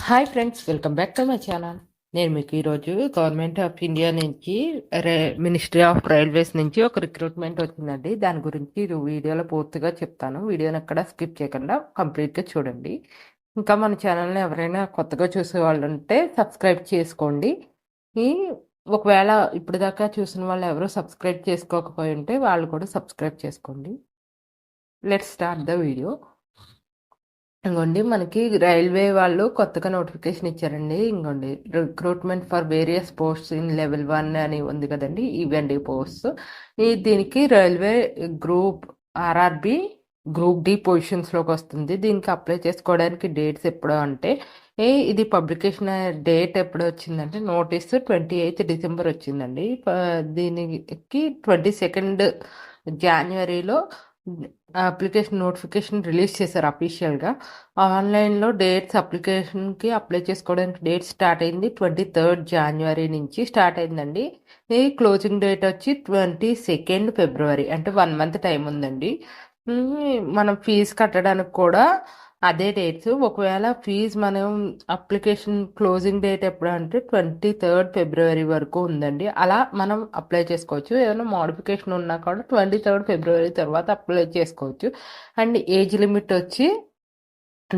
Hi friends, welcome back to my channel. నేను మీకు ఈరోజు గవర్నమెంట్ ఆఫ్ ఇండియా నుంచి మినిస్ట్రీ ఆఫ్ రైల్వేస్ నుంచి ఒక రిక్రూట్మెంట్ వచ్చిందండి. దాని గురించి వీడియోలో పూర్తిగా చెప్తాను. వీడియోని ఎక్కడ స్కిప్ చేయకుండా కంప్లీట్గా చూడండి. ఇంకా మన ఛానల్ని ఎవరైనా కొత్తగా చూసే వాళ్ళు ఉంటే సబ్స్క్రైబ్ చేసుకోండి. ఈ ఒకవేళ ఇప్పుడు దాకా చూసిన వాళ్ళు ఎవరు సబ్స్క్రైబ్ చేసుకోకపోయి ఉంటే వాళ్ళు కూడా సబ్స్క్రైబ్ చేసుకోండి. Let's start the video. ఇంకోండి, మనకి రైల్వే వాళ్ళు కొత్తగా నోటిఫికేషన్ ఇచ్చారండి. ఇంకోండి, recruitment for various posts in level 1 అని ఉంది కదండి. ఇవండి పోస్ట్స్. దీనికి railway group RRB group D పొజిషన్స్లోకి వస్తుంది. దీనికి అప్లై చేసుకోవడానికి డేట్స్ ఎప్పుడు అంటే ఇది పబ్లికేషన్ డేట్ ఎప్పుడు వచ్చిందంటే నోటీస్ 28th December వచ్చిందండి. దీనికి 22nd January application notification release చేశారు అఫీషియల్గా. ఆన్లైన్లో డేట్స్ అప్లికేషన్కి అప్లై చేసుకోవడానికి డేట్ స్టార్ట్ అయింది 23rd January నుంచి స్టార్ట్ అయిందండి. ఈ క్లోజింగ్ డేట్ వచ్చి 22nd February, అంటే 1 month టైం ఉందండి. మనం ఫీజు కట్టడానికి కూడా అదే డేట్స్. ఒకవేళ ఫీజు మనం అప్లికేషన్ క్లోజింగ్ డేట్ ఎప్పుడు అంటే 23rd February వరకు ఉందండి. అలా మనం అప్లై చేసుకోవచ్చు. ఏమైనా మోడిఫికేషన్ ఉన్నా కూడా 23rd February తర్వాత అప్లై చేసుకోవచ్చు. అండ్ ఏజ్ లిమిట్ వచ్చి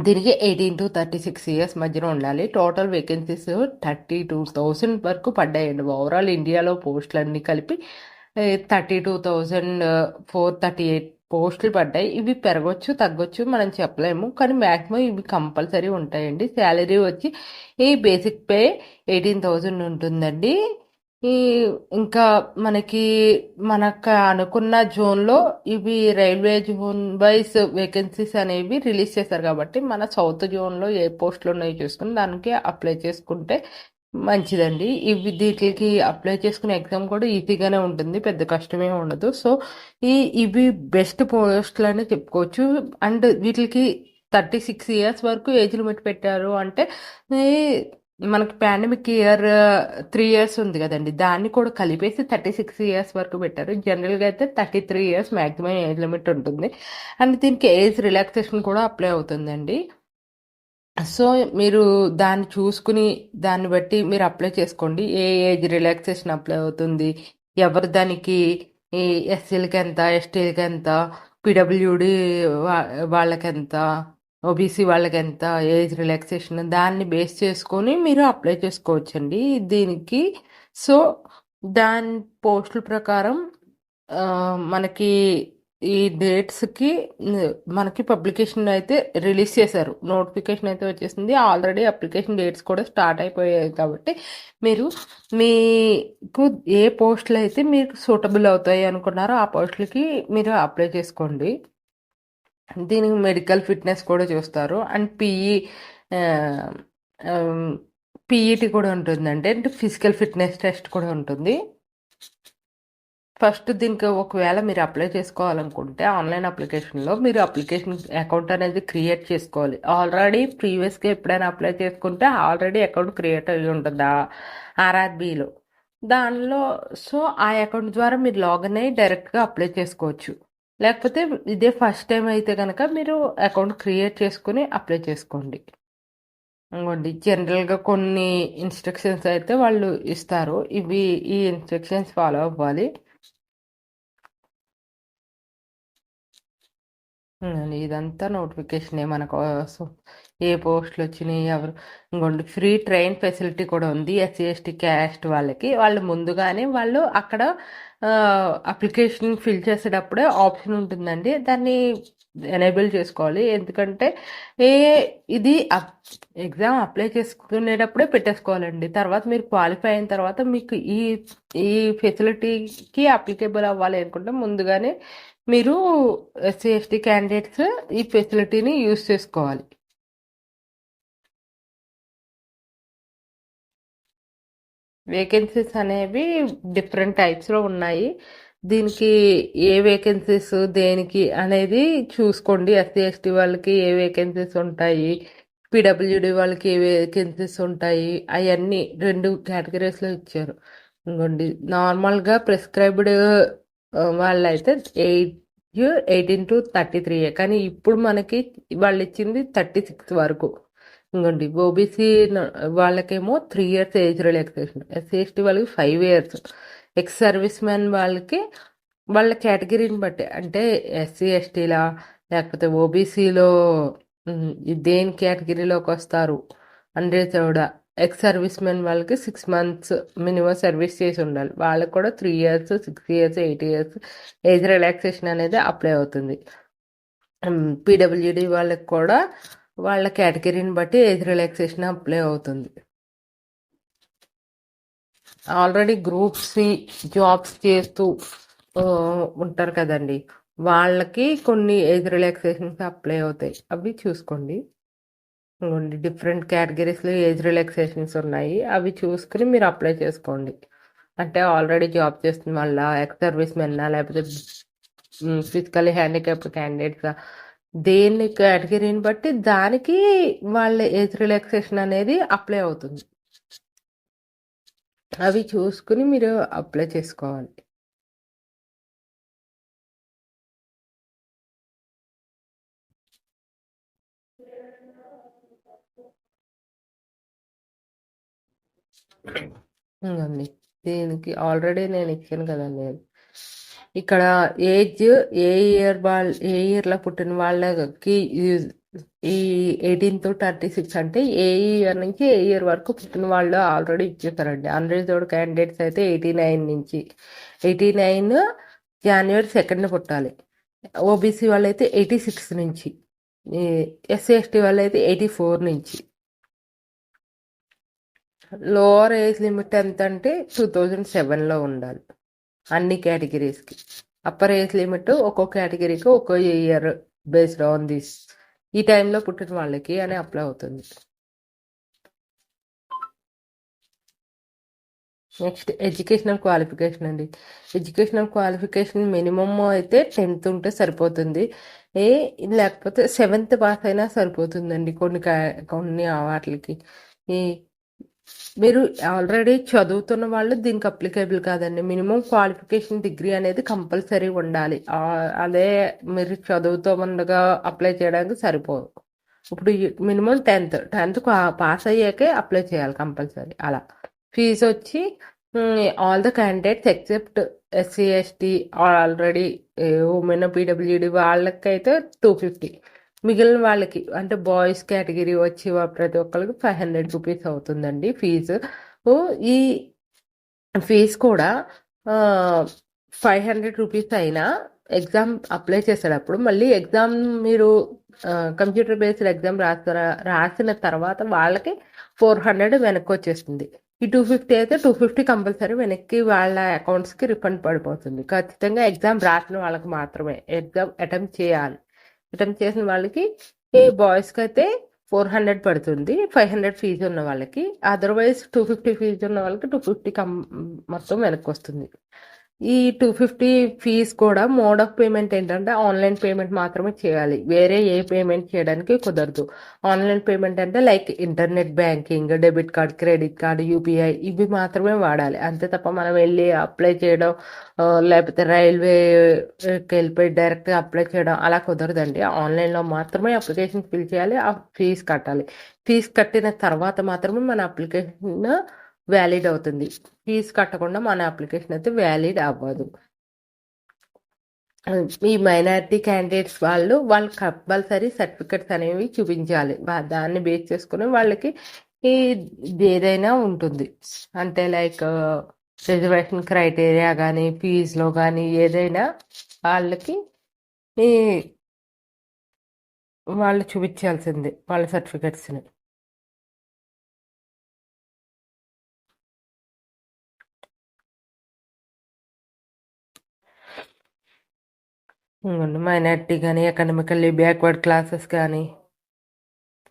దీనికి 18 to 36 years మధ్యలో ఉండాలి. టోటల్ వేకెన్సీస్ 32,000 వరకు పడ్డాయండి. ఓవరాల్ ఇండియాలో పోస్టులన్నీ కలిపి 32,438 పోస్టులు పడ్డాయి. ఇవి పెరగొచ్చు, తగ్గొచ్చు, మనం చెప్పలేము. కానీ మ్యాక్సిమం ఇవి కంపల్సరీ ఉంటాయండి. శాలరీ వచ్చి ఈ బేసిక్ పే 18,000 ఉంటుందండి. ఈ ఇంకా మనకు అనుకున్న జోన్లో ఇవి రైల్వే జోన్ వైజ్ వేకెన్సీస్ అనేవి రిలీజ్ చేశారు కాబట్టి మన సౌత్ జోన్లో ఏ పోస్టులు ఉన్నాయో చూసుకుని దానికి అప్లై చేసుకుంటే మంచిదండి. వీటికి అప్లై చేసుకునే ఎగ్జామ్ కూడా ఈజీగానే ఉంటుంది, పెద్ద కష్టమే ఉండదు. సో ఇవి బెస్ట్ పోస్టులు అని చెప్పుకోవచ్చు. అండ్ వీటికి 36 years వరకు ఏజ్ లిమిట్ పెట్టారు అంటే మనకి పాండమిక్ ఇయర్ 3 years ఉంది కదండి, దాన్ని కూడా కలిపేసి 36 years వరకు పెట్టారు. జనరల్గా అయితే 33 years మ్యాక్సిమం ఏజ్ లిమిట్ ఉంటుంది. అండ్ దీనికి ఏజ్ రిలాక్సేషన్ కూడా అప్లై అవుతుందండి. సో మీరు దాన్ని చూసుకుని దాన్ని బట్టి మీరు అప్లై చేసుకోండి. ఏ ఏజ్ రిలాక్సేషన్ అప్లై అవుతుంది, ఎవరు దానికి, ఈ ఎస్సీలకి ఎంత, ఎస్టీలకి ఎంత, పిడబ్ల్యూడి వాళ్ళకి ఎంత, ఓబీసీ వాళ్ళకి ఎంత ఏజ్ రిలాక్సేషన్, దాన్ని బేస్ చేసుకొని మీరు అప్లై చేసుకోవచ్చండి దీనికి. సో దాని పోస్టుల ప్రకారం మనకి ఈ డేట్స్కి మనకి పబ్లికేషన్ అయితే రిలీజ్ చేశారు. నోటిఫికేషన్ అయితే వచ్చేసింది. ఆల్రెడీ అప్లికేషన్ డేట్స్ కూడా స్టార్ట్ అయిపోయాయి కాబట్టి మీకు ఏ పోస్టులు అయితే మీకు సూటబుల్ అవుతాయి అనుకున్నారో ఆ పోస్టులకి మీరు అప్లై చేసుకోండి. దీనికి మెడికల్ ఫిట్నెస్ కూడా చూస్తారు. అండ్ పీఈటీ కూడా ఉంటుందండి. అంటే ఫిజికల్ ఫిట్నెస్ టెస్ట్ కూడా ఉంటుంది. ఫస్ట్ దీనికి ఒకవేళ మీరు అప్లై చేసుకోవాలనుకుంటే ఆన్లైన్ అప్లికేషన్లో మీరు అప్లికేషన్ అకౌంట్ అనేది క్రియేట్ చేసుకోవాలి. ఆల్రెడీ ప్రీవియస్గా ఎప్పుడైనా అప్లై చేసుకుంటే ఆల్రెడీ అకౌంట్ క్రియేట్ అయ్యి ఉంటుంది ఆర్ఆర్బీలో దానిలో. సో ఆ అకౌంట్ ద్వారా మీరు లాగిన్ అయ్యి డైరెక్ట్గా అప్లై చేసుకోవచ్చు. లేకపోతే ఇదే ఫస్ట్ టైం అయితే కనుక మీరు అకౌంట్ క్రియేట్ చేసుకుని అప్లై చేసుకోండి. ఇంకోండి, జనరల్గా కొన్ని ఇన్స్ట్రక్షన్స్ అయితే వాళ్ళు ఇస్తారు. ఈ ఇన్స్ట్రక్షన్స్ ఫాలో అవ్వాలి. ఇదంతా నోటిఫికేషనే మన కోసం. ఏ పోస్టులు వచ్చినాయి, ఎవరు. ఇంకోండి, ఫ్రీ ట్రైన్ ఫెసిలిటీ కూడా ఉంది ఎస్సీ ఎస్టీ క్యాస్ట్ వాళ్ళకి. వాళ్ళు ముందుగానే అక్కడ అప్లికేషన్ ఫిల్ చేసేటప్పుడే ఆప్షన్ ఉంటుందండి, దాన్ని ఎనేబుల్ చేసుకోవాలి. ఎందుకంటే ఇది ఎగ్జామ్ అప్లై చేసుకునేటప్పుడే పెట్టేసుకోవాలండి. తర్వాత మీరు క్వాలిఫై అయిన తర్వాత మీకు ఈ ఫెసిలిటీకి అప్లికేబుల్ అవ్వాలి అనుకుంటే ముందుగానే మీరు ఎస్సీ ఎస్టీ క్యాండిడేట్స్ ఈ ఫెసిలిటీని యూజ్ చేసుకోవాలి. వేకెన్సీస్ అనేవి డిఫరెంట్ టైప్స్లో ఉన్నాయి. దీనికి ఏ వేకెన్సీస్ దేనికి అనేది చూసుకోండి. ఎస్సీ ఎస్టీ వాళ్ళకి ఏ వేకెన్సీస్ ఉంటాయి, పిడబ్ల్యూడి వాళ్ళకి ఏ వేకెన్సీస్ ఉంటాయి, అవన్నీ 2 కేటగిరీస్లో ఇచ్చారు. ఇంకోండి, నార్మల్గా ప్రిస్క్రైబ్డ్ వాళ్ళైతే 18 to 33, కానీ ఇప్పుడు మనకి వాళ్ళు ఇచ్చింది 36 వరకు. ఇంకోండి ఓబీసీ వాళ్ళకేమో 3 years age relaxation, SC ST వాళ్ళకి 5 years, ఎక్స్ సర్వీస్ మ్యాన్ వాళ్ళకి వాళ్ళ కేటగిరీని బట్టి, అంటే ఎస్సీ ఎస్టీలా లేకపోతే ఓబీసీలో దేని కేటగిరీలోకి వస్తారు అంటే కూడా ఎక్స్ సర్వీస్ మెన్ వాళ్ళకి 6 months మినిమం సర్వీస్ చేసి ఉండాలి. వాళ్ళకి కూడా 3 years, 6 years, 8 years age relaxation అనేది అప్లై అవుతుంది. పీడబ్ల్యూడి వాళ్ళకి కూడా వాళ్ళ కేటగిరీని బట్టి ఏజ్ రిలాక్సేషన్ అప్లై అవుతుంది. ఆల్రెడీ గ్రూప్ సి జాబ్స్ చేస్తూ ఉంటారు కదండి, వాళ్ళకి కొన్ని ఏజ్ రిలాక్సేషన్స్ అప్లై అవుతాయి, అవి చూసుకోండి. డిఫరెంట్ కేటగిరీస్లో ఏజ్ రిలాక్సేషన్స్ ఉన్నాయి, అవి చూసుకుని మీరు అప్లై చేసుకోండి. అంటే ఆల్రెడీ జాబ్ చేస్తున్న వాళ్ళ, ఎక్స్ సర్వీస్ మెన్నా, లేకపోతే ఫిజికల్లీ హ్యాండిక్యాప్డ్ క్యాండిడేట్స్, దేని కేటగిరీని బట్టి దానికి వాళ్ళ ఏజ్ రిలాక్సేషన్ అనేది అప్లై అవుతుంది. అవి చూసుకుని మీరు అప్లై చేసుకోవాలి. ఇంకండి దీనికి ఆల్రెడీ నేను ఇచ్చాను కదండి. ఇక్కడ ఏజ్ ఏ ఇయర్లో పుట్టిన వాళ్ళకి ఈ 18 to 36 అంటే ఏ ఇయర్ నుంచి ఏ ఇయర్ వరకు పుట్టిన వాళ్ళు ఆల్రెడీ ఇచ్చేస్తారండి. అన్రిజర్వ్డ్ క్యాండిడేట్స్ అయితే 89 నుంచి 89 January 2nd పుట్టాలి. ఓబీసీ వాళ్ళైతే 86 నుంచి, ఎస్సీ ఎస్టీ వాళ్ళైతే 84 నుంచి. లోవర్ ఏజ్ లిమిట్ ఎంత అంటే 2007లో ఉండాలి అన్ని కేటగిరీస్కి. అప్పర్ ఏజ్ లిమిట్ ఒక్కో కేటగిరీకి ఒక్కో ఇయర్ బేస్డ్ ఆన్ దిస్, ఈ టైంలో పుట్టిన వాళ్ళకి అని అప్లై అవుతుంది. నెక్స్ట్ ఎడ్యుకేషనల్ క్వాలిఫికేషన్ అండి. ఎడ్యుకేషనల్ క్వాలిఫికేషన్ మినిమమ్ అయితే 10th ఉంటే సరిపోతుంది, లేకపోతే 7th పాస్ అయినా సరిపోతుందండి కొన్ని వాటికి. మీరు ఆల్రెడీ చదువుతున్న వాళ్ళు దీనికి అప్లికేబుల్ కాదండి. మినిమం క్వాలిఫికేషన్ డిగ్రీ అనేది కంపల్సరీ ఉండాలి. అదే మీరు చదువుతూ ఉండగా అప్లై చేయడానికి సరిపోదు. ఇప్పుడు మినిమం 10th పాస్ అయ్యాకే అప్లై చేయాలి కంపల్సరీ. అలా ఫీజు వచ్చి all the candidates except SC ST already women PWD వాళ్ళకైతే 250, మిగిలిన వాళ్ళకి అంటే బాయ్స్ కేటగిరీ వచ్చి ప్రతి ఒక్కరికి 500 రూపీస్ అవుతుందండి ఫీజు. ఈ ఫీజు కూడా 500 రూపీస్ అయినా ఎగ్జామ్ అప్లై చేసేటప్పుడు మళ్ళీ ఎగ్జామ్ మీరు కంప్యూటర్ బేస్డ్ ఎగ్జామ్ రాసిన తర్వాత వాళ్ళకి 400 వెనక్కి వచ్చేస్తుంది. ఈ 250 అయితే 250 కంపల్సరీ వెనక్కి వాళ్ళ అకౌంట్స్కి రిఫండ్ పడిపోతుంది. ఖచ్చితంగా ఎగ్జామ్ రాసిన వాళ్ళకి మాత్రమే ఎగ్జామ్ అటెంప్ట్ చేయాలి. అటెంప్ట్ చేసిన వాళ్ళకి బాయ్స్కి అయితే 400 పడుతుంది, 500 ఫీజు ఉన్న వాళ్ళకి. అదర్వైజ్ 250 ఫీజు ఉన్న వాళ్ళకి 250 మొత్తం వెనక్కి వస్తుంది. ఈ 250 ఫీజ్ కూడా మోడ్ ఆఫ్ పేమెంట్ ఏంటంటే ఆన్లైన్ పేమెంట్ మాత్రమే చేయాలి, వేరే ఏ పేమెంట్ చేయడానికి కుదరదు. ఆన్లైన్ పేమెంట్ అంటే like internet banking, debit card, credit card, UPI ఇవి మాత్రమే వాడాలి. అంతే తప్ప మనం వెళ్ళి అప్లై చేయడం లేకపోతే రైల్వేకి వెళ్ళిపోయి డైరెక్ట్గా అప్లై చేయడం అలా కుదరదండి. ఆన్లైన్లో మాత్రమే అప్లికేషన్ ఫిల్ చేయాలి, ఆ ఫీజు కట్టాలి. ఫీజు కట్టిన తర్వాత మాత్రమే మన అప్లికేషన్ వ్యాలిడ్ అవుతుంది. ఫీజు కట్టకుండా మన అప్లికేషన్ అయితే వ్యాలిడ్ అవ్వదు. ఈ మైనారిటీ క్యాండిడేట్స్ వాళ్ళు కంపల్సరీ సర్టిఫికెట్స్ అనేవి చూపించాలి. దాన్ని బేస్ చేసుకుని వాళ్ళకి ఏదైనా ఉంటుంది. అంటే లైక్ రిజర్వేషన్ క్రైటీరియా కానీ ఫీజులో కానీ ఏదైనా వాళ్ళకి వాళ్ళు చూపించాల్సిందే వాళ్ళ సర్టిఫికెట్స్ని. మైనారిటీ కానీ ఎకనామికల్లీ బ్యాక్వర్డ్ క్లాసెస్ కానీ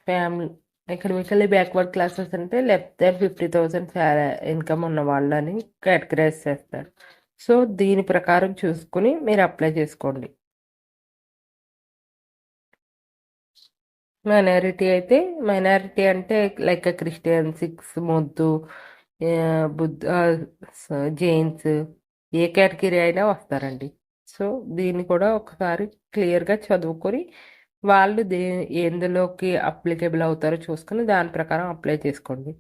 ఫ్యామిలీ ఎకనామికల్లీ బ్యాక్వర్డ్ క్లాసెస్ అంటే లెస్ దాన్ 50,000 ఇన్కమ్ ఉన్న వాళ్ళని కేటగరైజ్ చేస్తారు. సో దీని ప్రకారం చూసుకుని మీరు అప్లై చేసుకోండి. మైనారిటీ అంటే లైక్ క్రిస్టియన్, సిక్స్, మొద్దు, బుద్ధ, జైన్స్ ఏ కేటగిరీ అయినా వస్తారండి. సో దీన్ని కూడా ఒకసారి క్లియర్గా చదువుకొని వాళ్ళు ఎందులోకి అప్లికేబుల్ అవుతారో చూసుకుని దాని ప్రకారం అప్లై చేసుకోండి.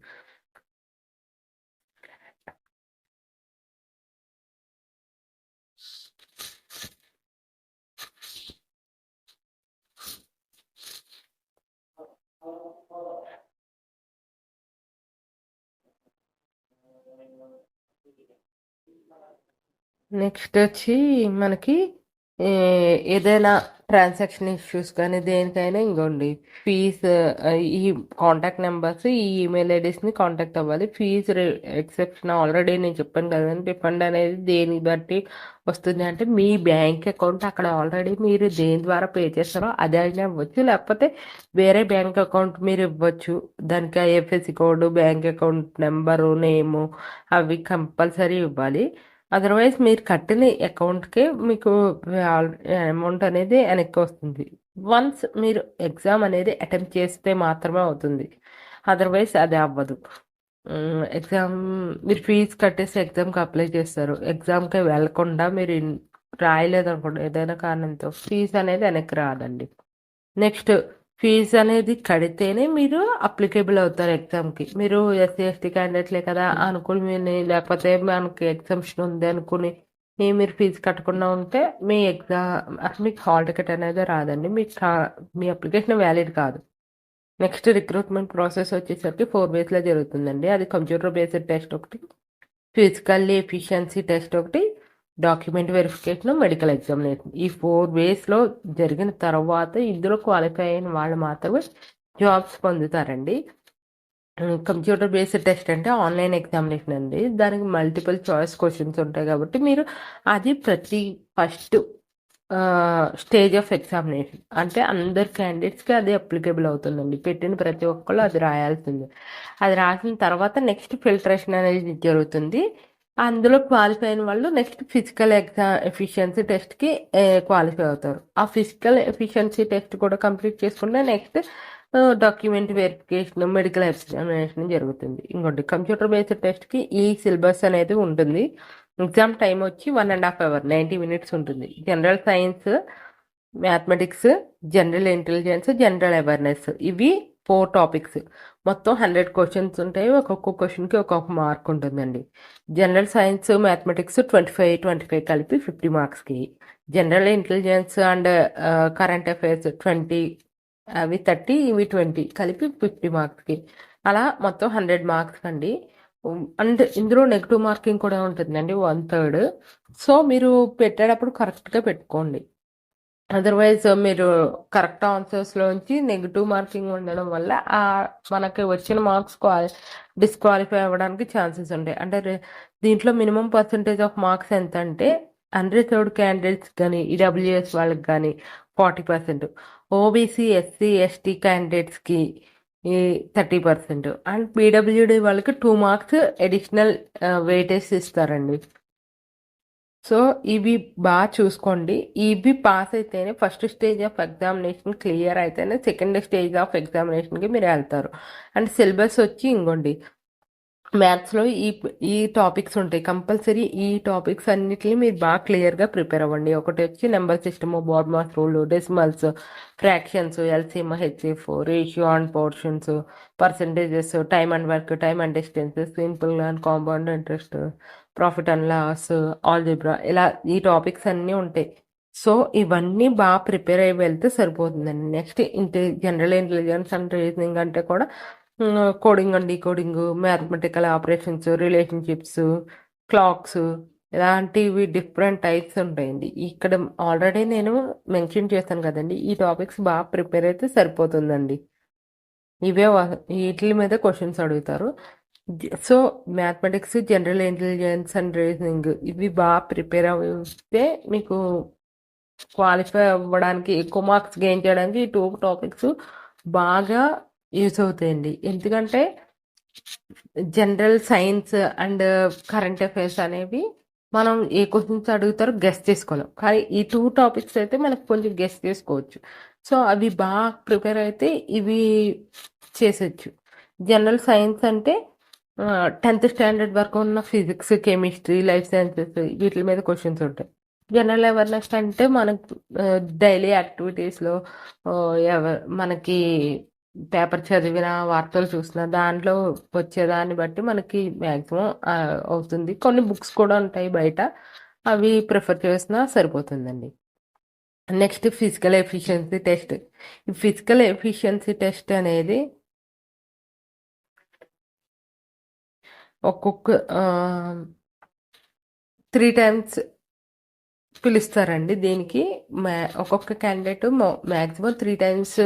నెక్స్ట్ వచ్చి మనకి ఏదైనా ట్రాన్సాక్షన్ ఇష్యూస్ కానీ దేనికైనా ఇంకోండి ఫీజు, ఈ కాంటాక్ట్ నెంబర్స్, ఈ ఈమెయిల్ ఐడీస్ని కాంటాక్ట్ అవ్వాలి. ఫీజు ఎక్సెప్షన్ ఆల్రెడీ నేను చెప్పాను కదండి. రిఫండ్ అనేది దేని బట్టి వస్తుంది అంటే మీ బ్యాంక్ అకౌంట్ అక్కడ ఆల్రెడీ మీరు దేని ద్వారా పే చేస్తారో అదే అయినా ఇవ్వచ్చు, లేకపోతే వేరే బ్యాంక్ అకౌంట్ మీరు ఇవ్వచ్చు. దానికి IFSC code, bank account number, name అవి కంపల్సరీ ఇవ్వాలి. అదర్వైజ్ మీరు కట్టిన అకౌంట్కే మీకు అమౌంట్ అనేది వెనక్కి వస్తుంది. వన్స్ మీరు ఎగ్జామ్ అనేది అటెంప్ట్ చేస్తే మాత్రమే అవుతుంది, అదర్వైజ్ అది అవ్వదు. ఎగ్జామ్ మీరు ఫీజు కట్టేసి ఎగ్జామ్కి అప్లై చేస్తారు, ఎగ్జామ్కి వెళ్ళకుండా మీరు రాయలేదు అనుకోండి ఏదైనా కారణంతో ఫీజు అనేది వెనక్కి రాదండి. నెక్స్ట్ ఫీజు అనేది కడితేనే మీరు అప్లికేబుల్ అవుతారు ఎగ్జామ్కి. మీరు ఎస్సీ ఎస్టీ క్యాండిడేట్లే కదా అనుకుని లేకపోతే మనకి ఎగ్జామ్షన్ ఉంది అనుకుని మీరు ఫీజు కట్టకుండా ఉంటే మీ ఎగ్జామ్ మీకు హాల్ టికెట్ అనేది రాదండి, మీకు మీ అప్లికేషన్ వ్యాలిడ్ కాదు. నెక్స్ట్ రిక్రూట్మెంట్ ప్రాసెస్ వచ్చేసరికి 4 waysలో జరుగుతుందండి. అది కంప్యూటర్ బేస్డ్ టెస్ట్ ఒకటి, ఫిజికల్ ఎఫిషియన్సీ టెస్ట్ ఒకటి, డాక్యుమెంట్ వెరిఫికేషన్, మెడికల్ ఎగ్జామినేషన్. ఈ 4 waysలో జరిగిన తర్వాత ఇందులో క్వాలిఫై అయిన వాళ్ళు మాత్రమే జాబ్స్ పొందుతారండి. కంప్యూటర్ బేస్డ్ టెస్ట్ అంటే ఆన్లైన్ ఎగ్జామినేషన్ అండి. దానికి మల్టిపుల్ చాయిస్ క్వశ్చన్స్ ఉంటాయి కాబట్టి మీరు అది ఫస్ట్ స్టేజ్ ఆఫ్ ఎగ్జామినేషన్ అంటే అందరు క్యాండిడేట్స్కి అది అప్లికేబుల్ అవుతుందండి. పెట్టిన ప్రతి ఒక్కళ్ళు అది రాయాల్సిందే. అది రాసిన తర్వాత నెక్స్ట్ ఫిల్టరేషన్ అనేది జరుగుతుంది. అందులో క్వాలిఫై అయిన వాళ్ళు నెక్స్ట్ ఫిజికల్ ఎఫిషియన్సీ టెస్ట్కి క్వాలిఫై అవుతారు. ఆ ఫిజికల్ ఎఫిషియన్సీ టెస్ట్ కూడా కంప్లీట్ చేసుకుంటే next document verification, medical examination జరుగుతుంది. ఇంకోటి కంప్యూటర్ బేస్డ్ టెస్ట్కి ఈ సిలబస్ అనేది ఉంటుంది. ఎగ్జామ్ టైం వచ్చి 1.5 hours 90 minutes ఉంటుంది. General science, mathematics, general intelligence, general awareness, ఇవి 4 topics. మొత్తం 100 questions ఉంటాయి. ఒక్కొక్క క్వశ్చన్కి ఒక్కొక్క మార్క్ ఉంటుందండి. జనరల్ సైన్స్, మ్యాథమెటిక్స్ 25 కలిపి 50 marksకి, general intelligence and current affairs 20, అవి 30, ఇవి 20 కలిపి 50 marksకి, అలా మొత్తం 100 marks అండి. అండ్ ఇందులో నెగిటివ్ మార్కింగ్ కూడా ఉంటుందండి 1/3. సో మీరు పెట్టేటప్పుడు కరెక్ట్గా పెట్టుకోండి, అదర్వైజ్ మీరు కరెక్ట్ ఆన్సర్స్లోంచి నెగిటివ్ మార్కింగ్ ఉండడం వల్ల మనకి వచ్చిన మార్క్స్ డిస్క్వాలిఫై అవ్వడానికి ఛాన్సెస్ ఉంటాయి. అంటే దీంట్లో మినిమం పర్సంటేజ్ ఆఫ్ మార్క్స్ ఎంత అంటే అన్రిజర్వ్డ్ క్యాండిడేట్స్ కానీ ఈడబ్ల్యూఎస్ వాళ్ళకి కానీ 40%, ఓబీసీ ఎస్సీ ఎస్టీ క్యాండిడేట్స్కి 30%, అండ్ పీడబ్ల్యూడి వాళ్ళకి 2 marks అడిషనల్ వెయిటేజ్ ఇస్తారండి. సో ఇవి బాగా చూసుకోండి. ఇవి పాస్ అయితేనే first stage of examination clear అయితేనే సెకండ్ స్టేజ్ ఆఫ్ ఎగ్జామినేషన్కి మీరు వెళ్తారు. అండ్ సిలబస్ వచ్చి ఇంకోండి మ్యాథ్స్లో ఈ టాపిక్స్ ఉంటాయి కంపల్సరీ. ఈ టాపిక్స్ అన్నిటిని మీరు బాగా క్లియర్గా ప్రిపేర్ అవ్వండి. ఒకటి వచ్చి number system, BODMAS rule, decimals, fractions, LCM, HCF, ratio and proportions, percentages, time and work, time and distances, simple and compound interest, profit and loss, algebra, ఇలా ఈ టాపిక్స్ అన్నీ ఉంటాయి. సో ఇవన్నీ బాగా ప్రిపేర్ అయ్యి వెళ్తే సరిపోతుందండి. Next general intelligence and reasoning అంటే కూడా coding and decoding, mathematical operations, relationships, clocks, ఇలాంటివి డిఫరెంట్ టైప్స్ ఉంటాయండి. ఇక్కడ ఆల్రెడీ నేను మెన్షన్ చేశాను కదండి, ఈ టాపిక్స్ బాగా ప్రిపేర్ అయితే సరిపోతుందండి. వీటి మీద క్వశ్చన్స్ అడుగుతారు. So mathematics, general intelligence and reasoning ఇవి బాగా ప్రిపేర్ అయితే మీకు క్వాలిఫై అవ్వడానికి, ఎక్కువ మార్క్స్ గెయిన్ చేయడానికి ఈ 2 topics బాగా యూస్ అవుతాయండి. ఎందుకంటే general science and current affairs అనేవి మనం ఏ క్వశ్చన్స్ అడుగుతారో గెస్ చేసుకోలేం, కానీ ఈ 2 topics అయితే మనకు కొంచెం గెస్ చేసుకోవచ్చు. సో అవి బాగా ప్రిపేర్ అయితే ఇవి చేసొచ్చు. జనరల్ సైన్స్ అంటే 10th standard వరకు ఉన్న ఫిజిక్స్, కెమిస్ట్రీ, లైఫ్ సైన్సెస్ వీటి మీద క్వశ్చన్స్ ఉంటాయి. జనరల్ అవేర్నెస్ అంటే మనకు డైలీ యాక్టివిటీస్లో మనకి పేపర్ చదివిన వార్తలు చూసిన దాంట్లో వచ్చేదాన్ని బట్టి మనకి మ్యాక్సిమం అవుతుంది. కొన్ని బుక్స్ కూడా ఉంటాయి బయట, అవి ప్రిఫర్ చేసినా సరిపోతుందండి. Next physical efficiency test. ఈ ఫిజికల్ ఎఫిషియన్సీ టెస్ట్ అనేది ఒక్కొక్క 3 టైమ్స్ పిలుస్తారండి దీనికి. ఒక్కొక్క క్యాండిడేట్ మ్యాక్సిమం 3 టైమ్స్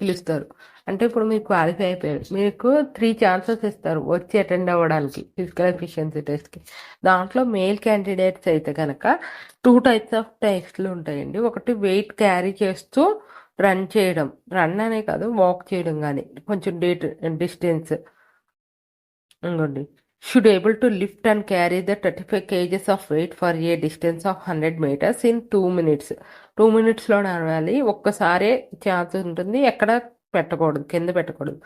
పిలుస్తారు. అంటే ఇప్పుడు మీరు క్వాలిఫై అయిపోయారు, మీకు 3 ఛాన్సెస్ ఇస్తారు వచ్చి అటెండ్ అవ్వడానికి ఫిజికల్ ఎఫిషియన్సీ టెస్ట్కి. దాంట్లో మేల్ క్యాండిడేట్స్ అయితే కనుక 2 టైప్స్ ఆఫ్ టెస్ట్లు ఉంటాయండి. ఒకటి వెయిట్ క్యారీ చేస్తూ రన్ చేయడం, రన్ అనే కాదు వాక్ చేయడం, కానీ కొంచెం డిస్టెన్స్. ఇంకోండి, should able to lift and carry the 35 kgs of weight for a distance of 100 meters in 2 minutes. 2 minutesలో నడవాలి. ఒక్కసారే ఛాన్స్ ఉంటుంది, ఎక్కడ పెట్టకూడదు, కింద పెట్టకూడదు.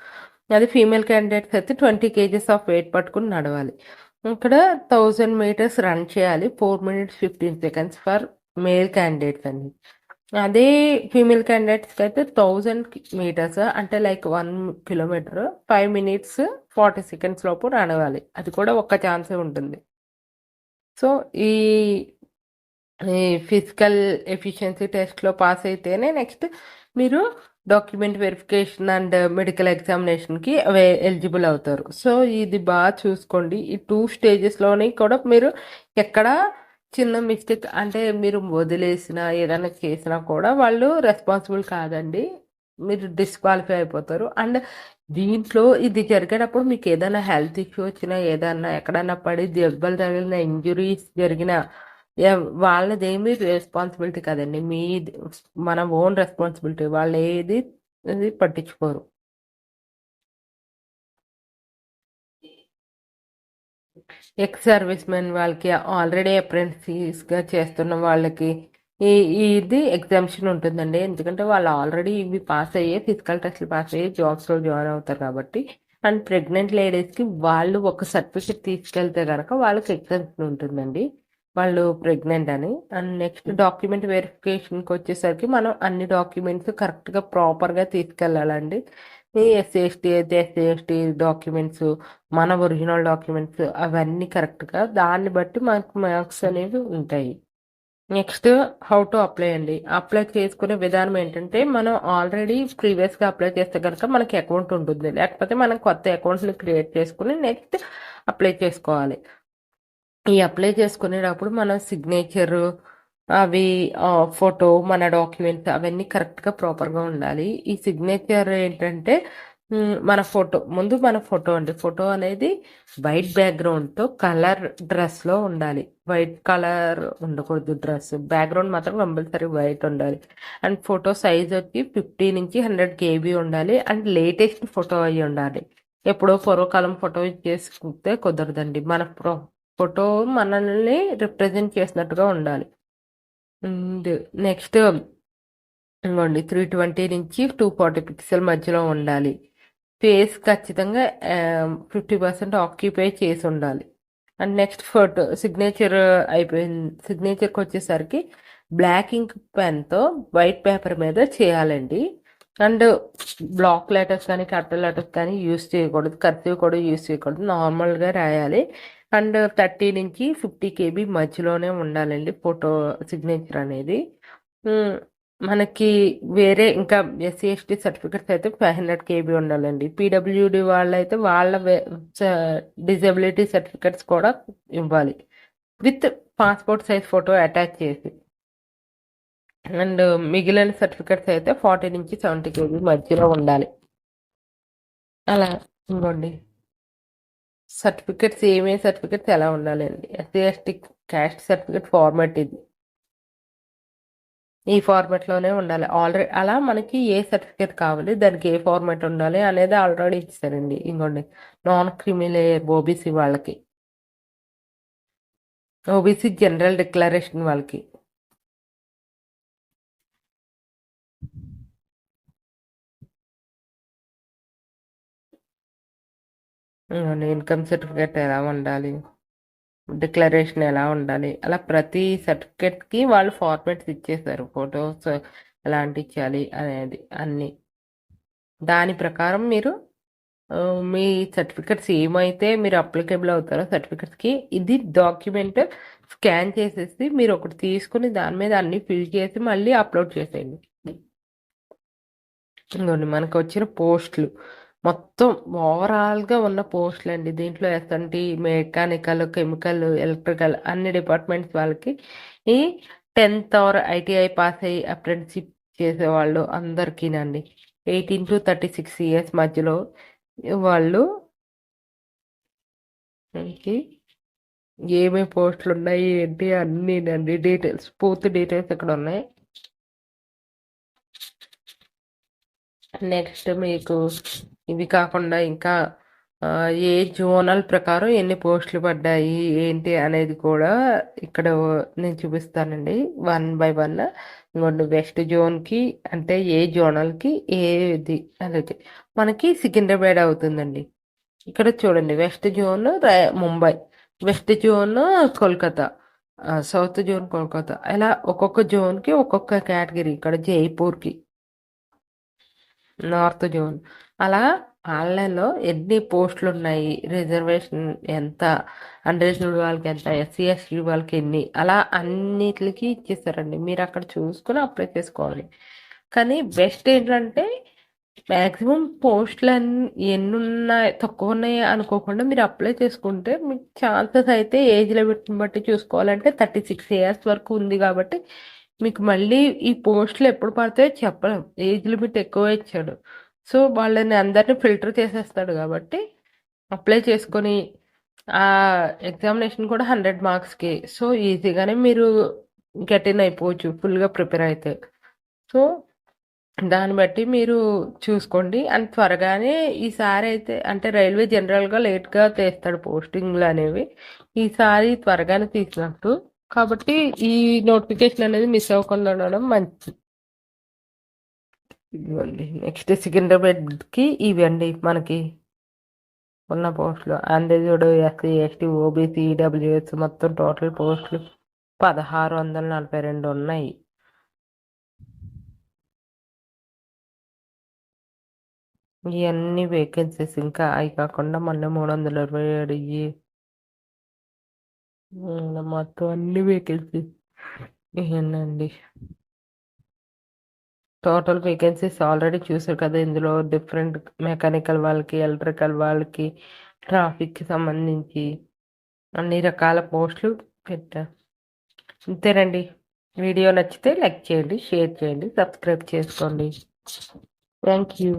అది ఫీమేల్ క్యాండిడేట్స్ అయితే 20 kgs ఆఫ్ వెయిట్ పట్టుకుని నడవాలి. ఇక్కడ 1000 meters రన్ చేయాలి. 4 minutes 15 seconds for male candidates అండి. అదే ఫీమేల్ క్యాండిడేట్స్కి అయితే 1000 meters అంటే లైక్ 1 kilometer 5 minutes 40 seconds లోపు నడవాలి. అది కూడా ఒక్క ఛాన్సే ఉంటుంది. సో ఈ ఫిజికల్ ఎఫిషియన్సీ టెస్ట్లో పాస్ అయితేనే నెక్స్ట్ మీరు డాక్యుమెంట్ వెరిఫికేషన్ అండ్ మెడికల్ ఎగ్జామినేషన్కి ఎలిజిబుల్ అవుతారు. సో ఇది బాగా చూసుకోండి. ఈ 2 స్టేజెస్లోని కూడా మీరు ఎక్కడ చిన్న మిస్టేక్ అంటే మీరు వదిలేసినా ఏదైనా చేసినా కూడా వాళ్ళు రెస్పాన్సిబుల్ కాదండి, మీరు డిస్క్వాలిఫై అయిపోతారు. అండ్ దీంట్లో ఇది జరిగేటప్పుడు మీకు ఏదైనా హెల్త్ ఇష్యూ వచ్చినా, ఏదైనా ఎక్కడైనా పడి దెబ్బలు తగిలిన, ఇంజురీస్ జరిగిన, వాళ్ళదేమీ రెస్పాన్సిబిలిటీ కాదండి, మన ఓన్ రెస్పాన్సిబిలిటీ. వాళ్ళు ఏది పట్టించుకోరు. ఎక్స్ సర్వీస్ మెన్ వాళ్ళకి, ఆల్రెడీ అప్రెంటిస్గా చేస్తున్న వాళ్ళకి ఈ ఇది ఎగ్జామ్షన్ ఉంటుందండి. ఎందుకంటే వాళ్ళు ఆల్రెడీ ఇవి పాస్ అయ్యే ఫిజికల్ టెస్ట్లు పాస్ అయ్యి జాబ్స్లో జాయిన్ అవుతారు కాబట్టి. అండ్ ప్రెగ్నెంట్ లేడీస్కి వాళ్ళు ఒక సర్టిఫికెట్ తీసుకెళ్తే కనుక వాళ్ళకి ఎగ్జామ్షన్ ఉంటుందండి, వాళ్ళు ప్రెగ్నెంట్ అని. అండ్ నెక్స్ట్ డాక్యుమెంట్ వెరిఫికేషన్కి వచ్చేసరికి మనం అన్ని డాక్యుమెంట్స్ కరెక్ట్గా ప్రాపర్గా తీసుకెళ్ళాలండి. ఎస్సీ అయితే ఎస్సీ డాక్యుమెంట్స్, మన ఒరిజినల్ డాక్యుమెంట్స్ అవన్నీ కరెక్ట్గా, దాన్ని బట్టి మనకు మార్క్స్ అనేవి ఉంటాయి. నెక్స్ట్ హౌ టు అప్లై అండి. అప్లై చేసుకునే విధానం ఏంటంటే, మనం ఆల్రెడీ ప్రీవియస్గా అప్లై చేస్తే కనుక మనకి అకౌంట్ ఉంటుంది, లేకపోతే మనం కొత్త అకౌంట్ని క్రియేట్ చేసుకుని నెక్స్ట్ అప్లై చేసుకోవాలి. ఈ అప్లై చేసుకునేటప్పుడు మన సిగ్నేచరు అవి ఫోటో, మన డాక్యుమెంట్స్ అవన్నీ కరెక్ట్గా ప్రాపర్గా ఉండాలి. ఈ సిగ్నేచర్ ఏంటంటే మన ఫోటో, ముందు మన ఫోటో అండి. ఫోటో అనేది వైట్ బ్యాక్గ్రౌండ్తో కలర్ డ్రెస్లో ఉండాలి. వైట్ కలర్ ఉండకూడదు డ్రెస్, బ్యాక్గ్రౌండ్ మాత్రం కంపల్సరీ వైట్ ఉండాలి. అండ్ ఫోటో సైజ్ వచ్చి 50 నుంచి 100 KB ఉండాలి. అండ్ లేటెస్ట్ ఫోటో అయ్యి ఉండాలి. ఎప్పుడో పూర్వకాలం ఫోటో చేసుకుంటే కుదరదండి. మన ఫోటో మనల్ని రిప్రజెంట్ చేసినట్టుగా ఉండాలి. నెక్స్ట్ ఇంకోండి, 320 నుంచి 240 పిక్సెల్ మధ్యలో ఉండాలి. ఫేస్ ఖచ్చితంగా 50% ఆక్యుపై చేసి ఉండాలి. అండ్ నెక్స్ట్ ఫోటో సిగ్నేచర్ అయిపోయింది. సిగ్నేచర్కి వచ్చేసరికి బ్లాక్ ఇంక్ పెన్తో వైట్ పేపర్ మీద చేయాలండి. అండ్ బ్లాక్ లెటర్స్ కానీ క్యాపిటల్ లెటర్స్ కానీ యూస్ చేయకూడదు, కర్సివ్ కూడా యూస్ చేయకూడదు, నార్మల్గా రాయాలి. అండ్ 30 నుంచి 50 KB మధ్యలోనే ఉండాలండి ఫోటో సిగ్నేచర్ అనేది. మనకి వేరే ఇంకా SC/ST సర్టిఫికెట్స్ అయితే 500 KB ఉండాలండి. PWD వాళ్ళు అయితే వాళ్ళ డిజబిలిటీ సర్టిఫికెట్స్ కూడా ఇవ్వాలి, with passport size photo attach చేసి. అండ్ మిగిలిన సర్టిఫికెట్స్ అయితే 40 నుంచి 70 KB మధ్యలో ఉండాలి. అలా ఇంకోండి, సర్టిఫికెట్స్ ఏమేమి సర్టిఫికెట్స్ ఎలా ఉండాలండి. SC/ST క్యాస్ట్ సర్టిఫికెట్ ఫార్మాట్ ఇది, ఈ ఫార్మాట్లోనే ఉండాలి. ఆల్రెడీ అలా మనకి ఏ సర్టిఫికేట్ కావాలి, దానికి ఏ ఫార్మాట్ ఉండాలి అనేది ఆల్రెడీ ఇస్తారండి. ఇంకోండి, నాన్ క్రిమిలేయర్ ఓబీసీ వాళ్ళకి, ఓబీసీ జనరల్ డిక్లరేషన్ వాళ్ళకి. ఇన్కమ్ సర్టిఫికేట్ ఎలా ఉండాలి, డిక్లరేషన్ ఎలా ఉండాలి, అలా ప్రతి సర్టిఫికెట్కి వాళ్ళు ఫార్మాట్స్ ఇచ్చేసారు, ఫొటోస్ ఎలాంటి ఇచ్చాలి అనేది అన్ని. దాని ప్రకారం మీరు మీ సర్టిఫికెట్స్ ఏమైతే మీరు అప్లికేబుల్ అవుతారో సర్టిఫికెట్స్కి, ఇది డాక్యుమెంట్ స్కాన్ చేసేసి మీరు ఒకటి తీసుకుని దాని మీద అన్ని ఫిల్ చేసి మళ్ళీ అప్లోడ్ చేసేయండి. ఇంకోండి మనకు వచ్చిన పోస్టులు మొత్తం ఓవరాల్గా ఉన్న పోస్టులు అండి. దీంట్లో ఎస్ఎన్టీ, మెకానికల్, కెమికల్, ఎలక్ట్రికల్ అన్ని డిపార్ట్మెంట్స్ వాళ్ళకి ఈ 10th ఆర్ ఐటీఐ పాస్ అయ్యి అప్రెంటిషిప్ చేసేవాళ్ళు అందరికీనండి 18 to 36 years మధ్యలో వాళ్ళు మనకి ఏమేమి పోస్టులు ఉన్నాయి ఏంటి అన్నీ అండి డీటెయిల్స్, పూర్తి డీటెయిల్స్ ఇక్కడ ఉన్నాయి. నెక్స్ట్ మీకు ఇవి కాకుండా ఇంకా ఏ జోనల్ ప్రకారం ఎన్ని పోస్టులు పడ్డాయి ఏంటి అనేది కూడా ఇక్కడ నేను చూపిస్తానండి 1 by 1. ఇంకోటి వెస్ట్ జోన్కి అంటే ఏ జోనల్కి ఏది అనేది మనకి సికింద్రాబాద్ అవుతుందండి. ఇక్కడ చూడండి, west zone Mumbai, west zone Kolkata, south zone Kolkata, ఇలా ఒక్కొక్క జోన్కి ఒక్కొక్క కేటగిరీ. ఇక్కడ జైపూర్కి నార్త్ జోన్, అలా ఆన్లైన్లో ఎన్ని పోస్టులు ఉన్నాయి, రిజర్వేషన్ ఎంత, అన్రిజర్వ్డ్ వాళ్ళకి ఎంత, ఎస్సీ ఎస్టీ వాళ్ళకి ఎన్ని, అలా అన్నిటికి ఇచ్చేసారండి. మీరు అక్కడ చూసుకుని అప్లై చేసుకోవాలి. కానీ బెస్ట్ ఏంటంటే మ్యాక్సిమం పోస్టులు ఎన్ని ఉన్నాయి, తక్కువ ఉన్నాయి అనుకోకుండా మీరు అప్లై చేసుకుంటే మీకు ఛాన్సెస్ అయితే ఏజ్ లిమిట్ని బట్టి చూసుకోవాలంటే 36 years వరకు ఉంది కాబట్టి మీకు మళ్ళీ ఈ పోస్టులు ఎప్పుడు పడతాయో చెప్పలేం. ఏజ్ లిమిట్ ఎక్కువ ఇచ్చాడు, సో వాళ్ళని అందరినీ ఫిల్టర్ చేసేస్తాడు కాబట్టి అప్లై చేసుకొని ఆ ఎగ్జామినేషన్ కూడా 100 marksకి, సో ఈజీగానే మీరు గెట్ ఇన్ అయిపోవచ్చు ఫుల్గా ప్రిపేర్ అయితే. సో దాన్ని బట్టి మీరు చూసుకోండి. అండ్ త్వరగానే ఈసారి అయితే అంటే రైల్వే జనరల్గా లేట్గా తీస్తాడు పోస్టింగ్లు అనేవి, ఈసారి త్వరగానే తీసినట్టు, కాబట్టి ఈ నోటిఫికేషన్ అనేది మిస్ అవ్వకుండా ఉండడం మంచిది. ఇవ్వండి నెక్స్ట్ సికింద్రాబాద్కి ఇవ్వండి మనకి ఉన్న పోస్టులు. Unreserved, SC ST, OBC, EWS మొత్తం టోటల్ పోస్టులు 1642 ఉన్నాయి. ఇవన్నీ వేకెన్సీస్, ఇంకా అవి కాకుండా మొన్న 327 ఇవి మొత్తం అన్ని వేకెన్సీస్ ఇవన్నండి. టోటల్ వేకెన్సీస్ ఆల్రెడీ చూసారు కదా. ఇందులో డిఫరెంట్ మెకానికల్ వాళ్ళకి, ఎలక్ట్రికల్ వాళ్ళకి, ట్రాఫిక్కి సంబంధించి అన్ని రకాల పోస్టులు పెట్టా. అంతేనండి. వీడియో నచ్చితే లైక్ చేయండి, షేర్ చేయండి, సబ్స్క్రైబ్ చేసుకోండి. Thank you.